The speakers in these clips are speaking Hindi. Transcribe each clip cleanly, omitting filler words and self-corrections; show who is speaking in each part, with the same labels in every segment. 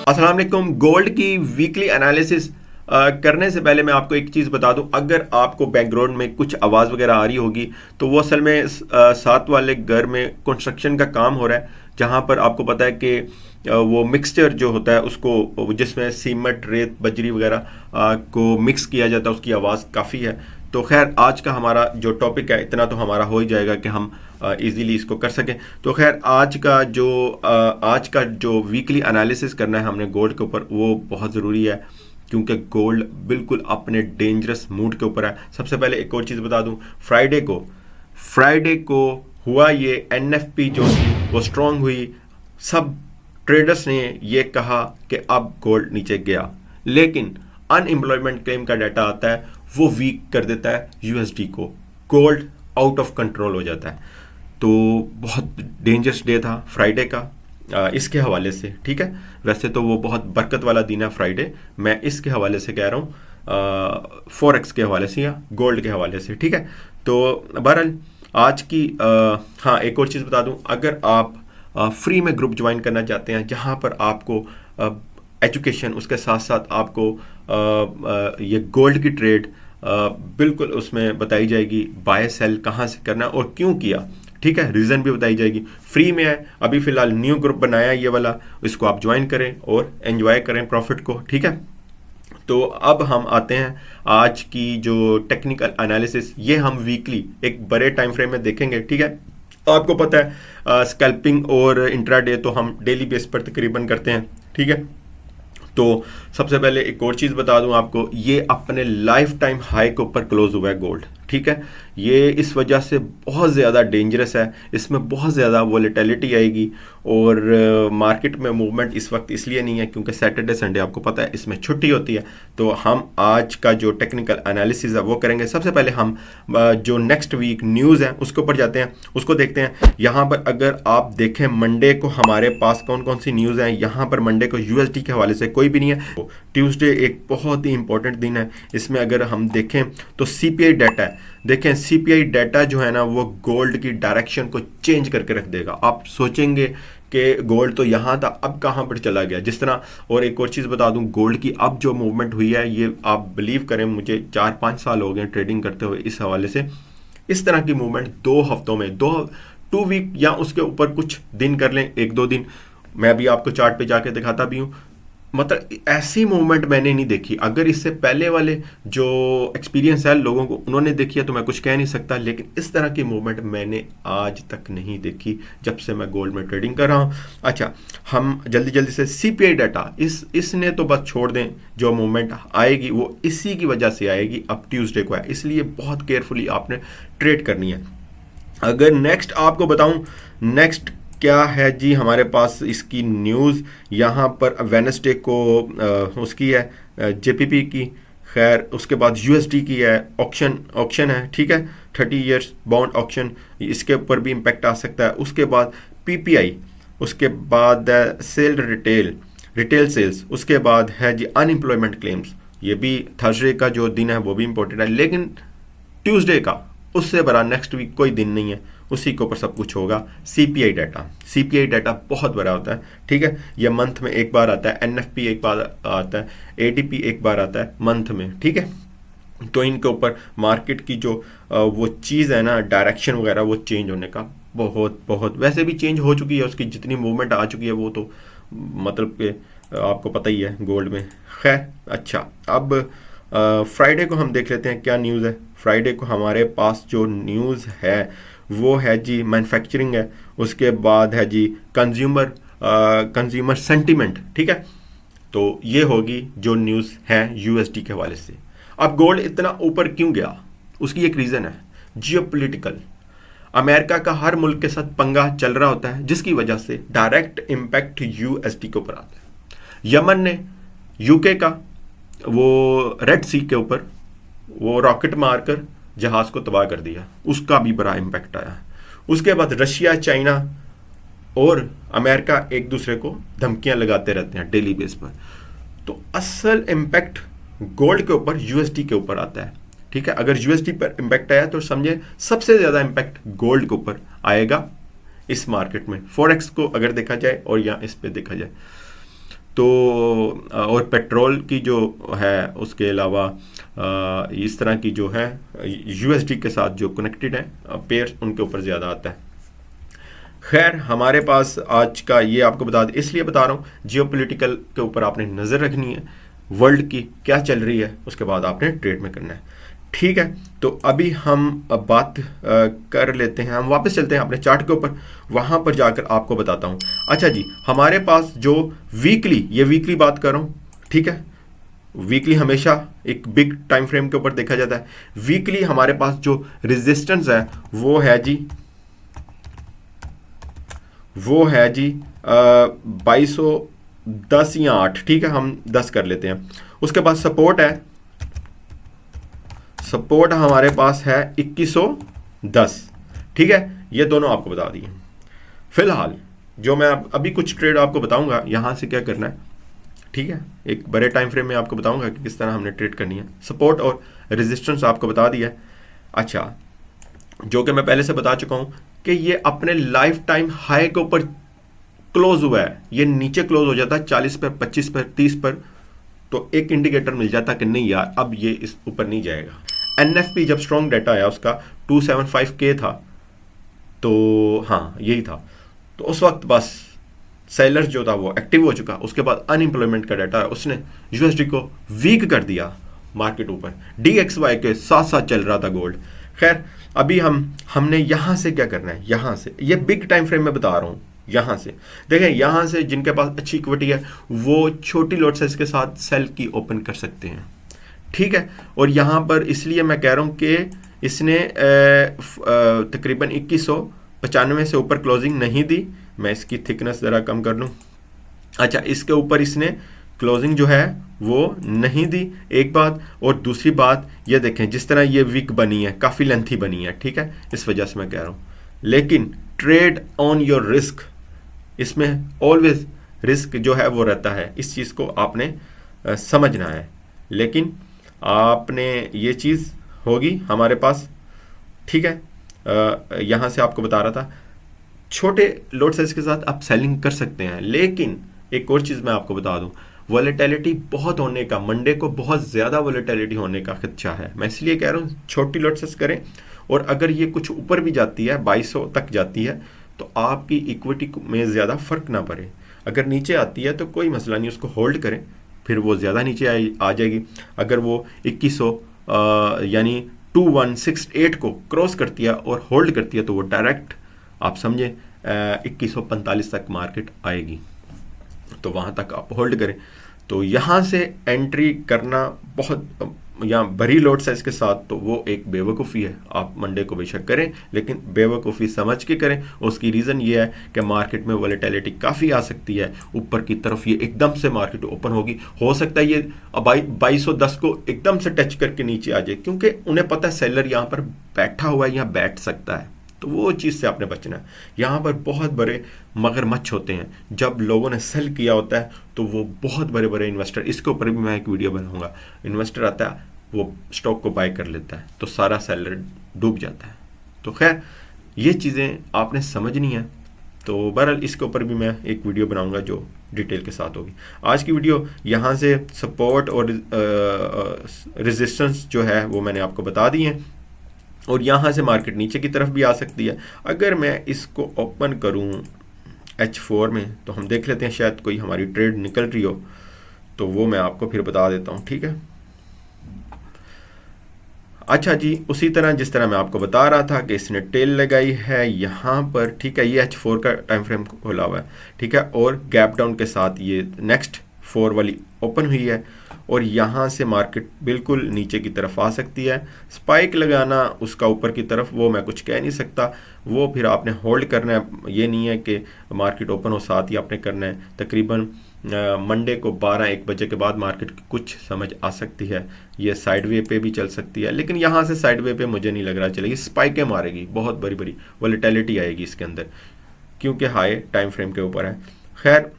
Speaker 1: अस्सलाम वालेकुम। गोल्ड की वीकली एनालिसिस करने से पहले मैं आपको एक चीज़ बता दूं, अगर आपको बैकग्राउंड में कुछ आवाज़ वगैरह आ रही होगी तो वो असल में साथ वाले घर में कंस्ट्रक्शन का काम हो रहा है, जहां पर आपको पता है कि वो मिक्सचर जो होता है उसको, जिसमें सीमेंट रेत बजरी वगैरह को मिक्स किया जाता है, उसकी आवाज़ काफ़ी है। तो खैर आज का हमारा जो टॉपिक है इतना तो हमारा हो ही जाएगा कि हम इजीली इसको कर सकें। तो खैर आज का जो वीकली एनालिसिस करना है हमने गोल्ड के ऊपर, वो बहुत ज़रूरी है क्योंकि गोल्ड बिल्कुल अपने डेंजरस मूड के ऊपर है। सबसे पहले एक और चीज़ बता दूं, फ्राइडे को हुआ ये एनएफपी जो थी वो स्ट्रांग हुई। सब ट्रेडर्स ने ये कहा कि अब गोल्ड नीचे गया, लेकिन अनएम्प्लॉयमेंट क्लेम का डाटा आता है, वो वीक कर देता है यूएसडी को। गोल्ड आउट ऑफ कंट्रोल हो जाता है। तो बहुत डेंजरस डे था फ्राइडे का इसके हवाले से। ठीक है, वैसे तो वो बहुत बरकत वाला दिन है फ्राइडे, मैं इसके हवाले से कह रहा हूँ, फॉरेक्स के हवाले से या गोल्ड के हवाले से। ठीक है, तो बहरहाल आज की हाँ एक और चीज़ बता दूँ, अगर आप फ्री में ग्रुप ज्वाइन करना चाहते हैं जहाँ पर आपको एजुकेशन उसके साथ साथ आपको ये गोल्ड की ट्रेड बिल्कुल उसमें बताई जाएगी, बाय सेल कहाँ से करना और क्यों किया। ठीक है, रीज़न भी बताई जाएगी, फ्री में है। अभी फ़िलहाल न्यू ग्रुप बनाया ये वाला, इसको आप ज्वाइन करें और एंजॉय करें प्रॉफिट को। ठीक है, तो अब हम आते हैं आज की जो टेक्निकल एनालिसिस, ये हम वीकली एक बड़े टाइम फ्रेम में देखेंगे। ठीक है, आपको पता है स्कैल्पिंग और इंट्राडे तो हम डेली बेस पर तकरीबन करते हैं। ठीक है, तो सबसे पहले एक और चीज़ बता दूं आपको, ये अपने लाइफ टाइम हाई के ऊपर क्लोज हुआ है गोल्ड। ठीक है, ये इस वजह से बहुत ज़्यादा डेंजरस है, इसमें बहुत ज़्यादा वॉलेटिलिटी आएगी और मार्केट में मूवमेंट इस वक्त इसलिए नहीं है क्योंकि सैटरडे संडे आपको पता है इसमें छुट्टी होती है। तो हम आज का जो टेक्निकल एनालिसिस है वो करेंगे। सबसे पहले हम जो नेक्स्ट वीक न्यूज़ है उसके ऊपर जाते हैं, उसको देखते हैं। यहाँ पर अगर आप देखें मंडे को हमारे पास कौन कौन सी न्यूज़ हैं, यहाँ पर मंडे को यूएसडी के हवाले से कोई भी नहीं है। ट्यूसडे एक बहुत ही इंपॉर्टेंट दिन है, इसमें अगर हम देखें तो सीपीआई डाटा है। देखें सीपीआई डाटा जो है ना वो गोल्ड की डायरेक्शन को चेंज करके रख देगा। आप सोचेंगे कि गोल्ड तो यहाँ था, अब कहाँ पर चला गया, जिस तरह। और एक और चीज़ बता दूं, गोल्ड की अब जो मूवमेंट हुई है, ये आप बिलीव करें, मुझे 4-5 साल हो गए ट्रेडिंग करते हुए इस हवाले से। इस तरह की मूवमेंट 2 हफ्तों में, 2 वीक या उसके ऊपर कुछ दिन कर लें, 1-2 दिन, मैं अभी आपको चार्ट पे जाके दिखाता भी हूँ। मतलब ऐसी मूवमेंट मैंने नहीं देखी। अगर इससे पहले वाले जो एक्सपीरियंस है लोगों को, उन्होंने देखी है तो मैं कुछ कह नहीं सकता, लेकिन इस तरह की मूवमेंट मैंने आज तक नहीं देखी जब से मैं गोल्ड में ट्रेडिंग कर रहा हूँ। अच्छा, हम जल्दी जल्दी से सीपीआई डाटा, इसने तो बस छोड़ दें, जो मूवमेंट आएगी वो इसी की वजह से आएगी। अब ट्यूसडे को है, इसलिए बहुत केयरफुली आपने ट्रेड करनी है। अगर नेक्स्ट आपको बताऊं, नेक्स्ट क्या है जी हमारे पास इसकी न्यूज़, यहाँ पर वेडनेसडे को उसकी है जेपीपी की, खैर उसके बाद यूएसडी की है, ऑक्शन है। ठीक है, 30 ईयर्स बॉन्ड ऑक्शन, इसके ऊपर भी इम्पेक्ट आ सकता है। उसके बाद पीपीआई, उसके बाद सेल रिटेल सेल्स, उसके बाद है जी अनएम्प्लॉयमेंट क्लेम्स। ये भी थर्सडे का जो दिन है वो भी इंपॉर्टेंट है, लेकिन ट्यूसडे का उससे बड़ा नेक्स्ट वीक कोई दिन नहीं है, उसी के ऊपर सब कुछ होगा। सीपीआई डाटा बहुत बड़ा होता है। ठीक है, ये मंथ में एक बार आता है, एनएफपी एक बार आता है, एडीपी एक बार आता है मंथ में। ठीक है, तो इनके ऊपर मार्केट की जो वो चीज़ है ना, डायरेक्शन वगैरह, वो चेंज होने का बहुत वैसे भी चेंज हो चुकी है, उसकी जितनी मूवमेंट आ चुकी है वो तो मतलब कि आपको पता ही है गोल्ड में। खैर अच्छा, अब फ्राइडे को हम देख लेते हैं क्या न्यूज़ है। फ्राइडे को हमारे पास जो न्यूज़ है वो है जी मैन्युफैक्चरिंग है, उसके बाद है जी कंज्यूमर सेंटिमेंट। ठीक है, तो ये होगी जो न्यूज़ है यूएसडी के हवाले से। अब गोल्ड इतना ऊपर क्यों गया, उसकी एक रीज़न है जियोपॉलिटिकल। अमेरिका का हर मुल्क के साथ पंगा चल रहा होता है, जिसकी वजह से डायरेक्ट इम्पैक्ट यूएसडी के ऊपर आता है। यमन ने यूके का वो रेड सी के ऊपर वो रॉकेट मारकर जहाज को तबाह कर दिया, उसका भी बड़ा इम्पैक्ट आया। उसके बाद रशिया, चाइना और अमेरिका एक दूसरे को धमकियां लगाते रहते हैं डेली बेस पर। तो असल इम्पैक्ट गोल्ड के ऊपर, यूएसडी के ऊपर आता है। ठीक है, अगर यूएसडी पर इम्पैक्ट आया तो समझे सबसे ज्यादा इम्पैक्ट गोल्ड के ऊपर आएगा इस मार्केट में, फॉरेक्स को अगर देखा जाए और या इस पे देखा जाए। तो और पेट्रोल की जो है, उसके अलावा इस तरह की जो है यूएसडी के साथ जो कनेक्टेड है पेयर, उनके ऊपर ज़्यादा आता है। खैर, हमारे पास आज का ये आपको इसलिए बता रहा हूँ, जियोपॉलिटिकल के ऊपर आपने नज़र रखनी है, वर्ल्ड की क्या चल रही है, उसके बाद आपने ट्रेड में करना है। ठीक है, तो अभी हम बात कर लेते हैं, हम वापस चलते हैं अपने चार्ट के ऊपर, वहाँ पर जाकर आपको बताता हूँ। अच्छा जी, हमारे पास जो वीकली, ये वीकली बात कर रहा हूँ, ठीक है, वीकली हमेशा एक बिग टाइम फ्रेम के ऊपर देखा जाता है। वीकली हमारे पास जो रेजिस्टेंस है वो है जी 2210 या 8, ठीक है, हम 10 कर लेते हैं। उसके बाद सपोर्ट है, सपोर्ट हमारे पास है 2110, ठीक है, ये दोनों आपको बता दिए। फिलहाल जो मैं अभी कुछ ट्रेड आपको बताऊंगा यहां से क्या करना है, ठीक है, एक बड़े टाइम फ्रेम में आपको बताऊंगा कि किस तरह हमने ट्रेड करनी है। सपोर्ट और रेजिस्टेंस आपको बता दिया। अच्छा, जो कि मैं पहले से बता चुका हूं कि ये अपने लाइफ टाइम हाई के ऊपर क्लोज हुआ है, ये नीचे क्लोज हो जाता है 40 पर, 25 पर, 30 पर, तो एक इंडिकेटर मिल जाता कि नहीं यार अब ये इस ऊपर नहीं जाएगा। एनएफपी जब स्ट्रॉन्ग डाटा आया उसका 275K था, तो हाँ यही था, तो उस वक्त बस सेलर्स जो था वो एक्टिव हो चुका। उसके बाद अनएम्प्लॉयमेंट का डाटा है, उसने यूएसडी को वीक कर दिया, मार्केट ऊपर डीएक्सवाई के साथ साथ चल रहा था गोल्ड। खैर, अभी हमने यहां से क्या करना है, यहां से, ये बिग टाइम फ्रेम में बता रहा हूं, यहां से देखें, यहां से जिनके पास अच्छी इक्विटी है वो छोटी लॉट साइज के साथ सेल की ओपन कर सकते हैं, ठीक है। और यहां पर इसलिए मैं कह रहा हूं कि इसने तकरीबन 2195 से ऊपर क्लोजिंग नहीं दी। मैं इसकी थिकनेस ज़रा कम कर लूँ। अच्छा, इसके ऊपर इसने क्लोजिंग जो है वो नहीं दी, एक बात। और दूसरी बात ये देखें, जिस तरह ये वीक बनी है, काफ़ी लेंथी बनी है, ठीक है, इस वजह से मैं कह रहा हूँ। लेकिन ट्रेड ऑन योर रिस्क, इसमें ऑलवेज रिस्क जो है वो रहता है, इस चीज़ को आपने समझना है। लेकिन आपने ये चीज़ होगी हमारे पास, ठीक है। यहाँ से आपको बता रहा था छोटे लोड साइज के साथ आप सेलिंग कर सकते हैं। लेकिन एक और चीज़ मैं आपको बता दूं, वॉलेटिलिटी बहुत होने का, मंडे को बहुत ज़्यादा वॉलेटिलिटी होने का खदशा है। मैं इसलिए कह रहा हूँ छोटी लोड साइज करें, और अगर ये कुछ ऊपर भी जाती है, 2200 तक जाती है, तो आपकी इक्विटी में ज़्यादा फर्क ना पड़े। अगर नीचे आती है तो कोई मसला नहीं, उसको होल्ड करें, फिर वो ज़्यादा नीचे आ जाएगी। अगर वो 2100 यानी 2168 को क्रॉस करती है और होल्ड करती है, तो वो डायरेक्ट आप समझें 2145 तक मार्केट आएगी, तो वहाँ तक आप होल्ड करें। तो यहाँ से एंट्री करना बहुत, या बड़ी लोड साइज के साथ, तो वो एक बेवकूफ़ी है। आप मंडे को बेशक करें, लेकिन बेवकूफ़ी समझ के करें। उसकी रीज़न ये है कि मार्केट में वॉलेटिलिटी काफ़ी आ सकती है ऊपर की तरफ, ये एकदम से मार्केट ओपन होगी, हो सकता है ये 2210 को एकदम से टच करके नीचे आ जाए, क्योंकि उन्हें पता है सेलर यहाँ पर बैठा हुआ है, यहाँ बैठ सकता है। तो वो चीज़ से आपने बचना है। यहाँ पर बहुत बड़े मगरमच्छ होते हैं, जब लोगों ने सेल किया होता है तो वो बहुत बड़े बड़े इन्वेस्टर, इसके ऊपर भी मैं एक वीडियो बनाऊंगा, इन्वेस्टर आता है वो स्टॉक को बाय कर लेता है, तो सारा सेलर डूब जाता है। तो खैर, ये चीज़ें आपने समझनी है। तो बहरहाल इसके ऊपर भी मैं एक वीडियो बनाऊंगा जो डिटेल के साथ होगी। आज की वीडियो यहाँ से सपोर्ट और रेजिस्टेंस जो है वो मैंने आपको बता दी है, और यहाँ से मार्केट नीचे की तरफ भी आ सकती है। अगर मैं इसको ओपन करूँ H4 में, तो हम देख लेते हैं, शायद कोई हमारी ट्रेड निकल रही हो, तो वो मैं आपको फिर बता देता हूँ, ठीक है। अच्छा जी, उसी तरह जिस तरह मैं आपको बता रहा था कि इसने टेल लगाई है यहाँ पर, ठीक है, ये H4 का टाइम फ्रेम खोला हुआ है, ठीक है, और गैप डाउन के साथ ये नेक्स्ट 4 वाली ओपन हुई है, और यहाँ से मार्केट बिल्कुल नीचे की तरफ आ सकती है। स्पाइक लगाना उसका ऊपर की तरफ, वो मैं कुछ कह नहीं सकता, वो फिर आपने होल्ड करना है। ये नहीं है कि मार्केट ओपन हो साथ ही आपने करना है। तकरीबन मंडे को 12-1 बजे के बाद मार्केट की कुछ समझ आ सकती है, ये साइडवे पे भी चल सकती है, लेकिन यहाँ से साइडवे पे मुझे नहीं लग रहा चलेगी, स्पाइकें मारेगी, बहुत बड़ी बड़ी वॉलेटिलिटी आएगी इसके अंदर, क्योंकि हाई टाइम फ्रेम के ऊपर है। खैर,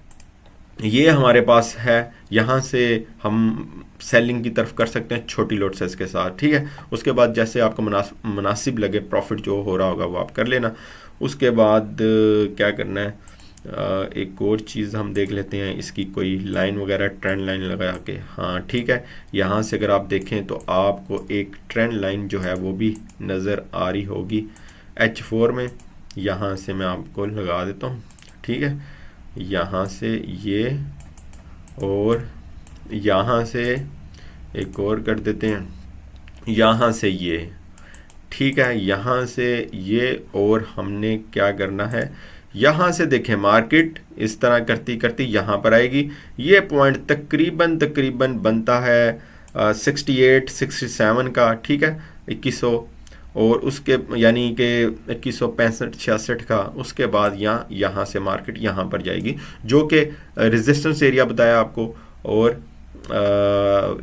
Speaker 1: ये हमारे पास है, यहाँ से हम सेलिंग की तरफ कर सकते हैं छोटी लॉट साइज के साथ, ठीक है। उसके बाद जैसे आपको मुनासिब लगे, प्रॉफिट जो हो रहा होगा वो आप कर लेना। उसके बाद क्या करना है, एक और चीज़ हम देख लेते हैं, इसकी कोई लाइन वगैरह ट्रेंड लाइन लगा के। हाँ ठीक है, यहाँ से अगर आप देखें तो आपको एक ट्रेंड लाइन जो है वो भी नज़र आ रही होगी H4 में। यहाँ से मैं आपको लगा देता हूँ, ठीक है, यहाँ से ये और यहाँ से एक और कर देते हैं, यहाँ से ये, ठीक है, यहाँ से ये, और हमने क्या करना है, यहाँ से देखें मार्केट इस तरह करती करती यहाँ पर आएगी। ये पॉइंट तकरीबन तकरीबन बनता है 68 67 का, ठीक है, 2100, और उसके यानी कि 2165 66 का। उसके बाद यहाँ से मार्केट यहाँ पर जाएगी, जो कि रेजिस्टेंस एरिया बताया आपको, और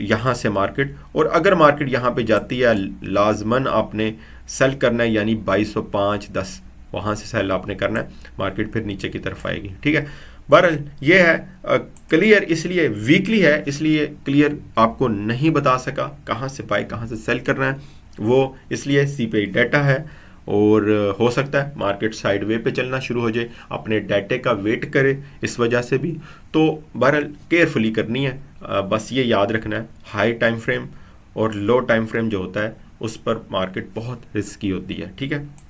Speaker 1: यहाँ से मार्केट, और अगर मार्केट यहाँ पे जाती है लाजमन आपने सेल करना है, यानी 2205 10 वहाँ से सेल आपने करना है, मार्केट फिर नीचे की तरफ आएगी, ठीक है। बहरहाल ये है क्लियर, इसलिए वीकली है, इसलिए क्लियर आपको नहीं बता सका कहाँ से बाय कहाँ से सेल करना है, वो इसलिए CPI डाटा है, और हो सकता है मार्केट साइडवे पे चलना शुरू हो जाए, अपने डाटे का वेट करे इस वजह से भी। तो बहरहाल केयरफुली करनी है, बस ये याद रखना है हाई टाइम फ्रेम और लो टाइम फ्रेम जो होता है उस पर मार्केट बहुत रिस्की होती है, ठीक है।